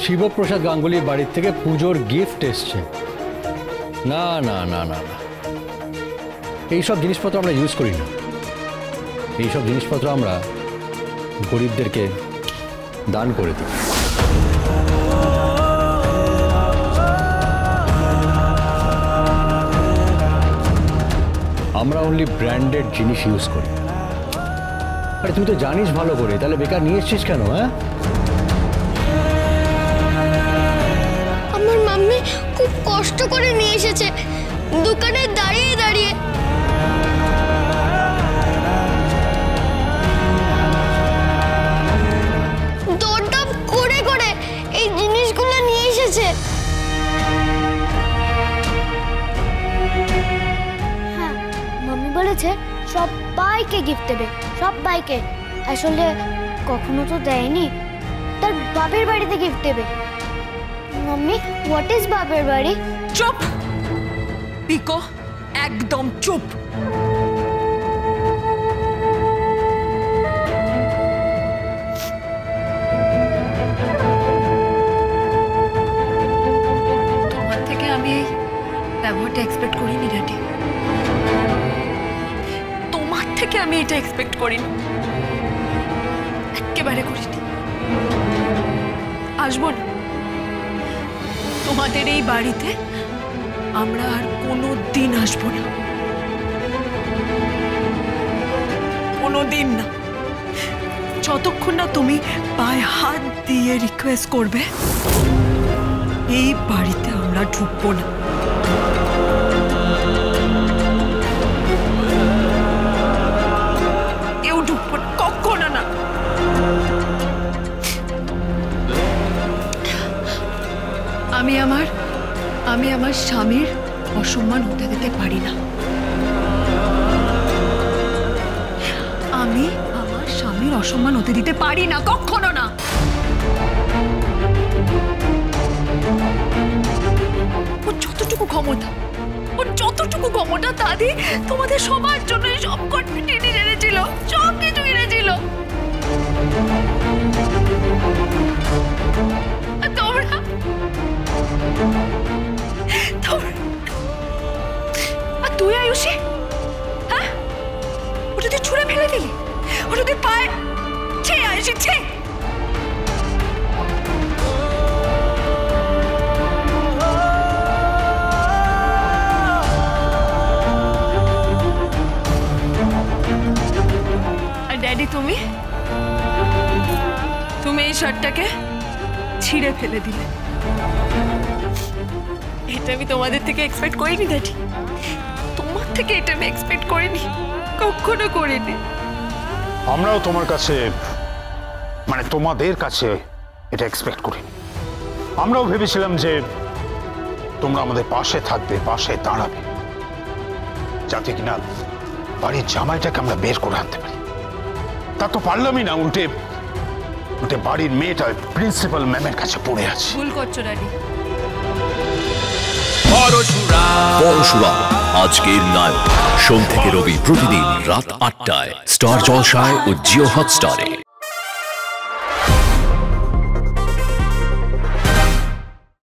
শিবপ্রসাদ গাঙ্গুলির বাড়ির থেকে পুজোর গিফট এসছে। না না না না না, এইসব জিনিসপত্র আমরা ইউজ করি না। এইসব জিনিসপত্র আমরা গরিবদেরকে দান করে দিই। আমরা অনলি ব্র্যান্ডেড জিনিস ইউজ করি। আরে তুই তো জানিস ভালো করে, তাহলে বেকার নিয়ে এসছিস কেন? হ্যাঁ, আমার মাম্মি খুব কষ্ট করে নিয়ে এসেছে, দোকানে দাঁড়িয়ে দাঁড়িয়ে। দরদাম করে করে এই জিনিসগুলো নিয়ে এসেছে। হ্যাঁ, মাম্মি বলেছে সবাইকে গিফট দেবে, সবাইকে। আসলে কখনো তো দেয়নি, তার বাপের বাড়িতে গিফট দেবে। মাম্মি, হোয়াট ইজ বাপের বাড়ি? চুপ পিকো, একদম চুপ। তোমার থেকে আমি এই ব্যবহারটা এক্সপেক্ট করিনি ড্যাডি। তোমার থেকে আমি এটা এক্সপেক্ট করিনি, একেবারে করিনি। আসবো না তোমাদের এই বাড়িতে, আমরা আর কোনো দিন আসবো না, কোনো দিন না, যতক্ষণ না তুমি পায়ে হাত দিয়ে রিকোয়েস্ট করবে এই বাড়িতে আমরা ঢুকবো না। কেউ ঢুকবো না, কখনো না। আমি আমার স্বামীর অসম্মান হতে দিতে পারি না। আমি আমার স্বামীর অসম্মান হতে দিতে পারি না, কখনো না। ওর যতটুকু ক্ষমতা দাদি তোমাদের সবার জন্য সব কনফিডেন্ট এনেছিল, সব কিছু এনেছিল। আর তুই আয়ুষী, হ্যাঁ, ওটা তুই ছুঁড়ে ফেলে দিলি, ওটা তুই পায়ে। ছে আয়ুষী, ছে। আর ড্যাডি, তুমি এই শার্টটাকে ছিঁড়ে ফেলে দিলে। এটা আমি তোমাদের থেকে এক্সপেক্ট করিনি ড্যাডি, তোমার থেকে এটা আমি এক্সপেক্ট করিনি, কখনো করিনি। আমরাও তোমার কাছে, মানে তোমাদের কাছে এটা এক্সপেক্ট করিনি। আমরাও ভেবেছিলাম যে তোমরা আমাদের পাশে থাকবে, পাশে দাঁড়াবে, যাতে কিনা বাড়ির জামাইটাকে আমরা বের করে আনতে পারি। তা তো পারলামই না, উল্টে বাড়ির মেয়েটা প্রিন্সিপাল ম্যামের কাছে পড়ে আছে। ভুল করছো ড্যাডি। পরশুরাম আজকের নায়ক, সোম থেকে রবি প্রতিদিন রাত ৮টায় স্টার জলসায় ও জিও হটস্টারে।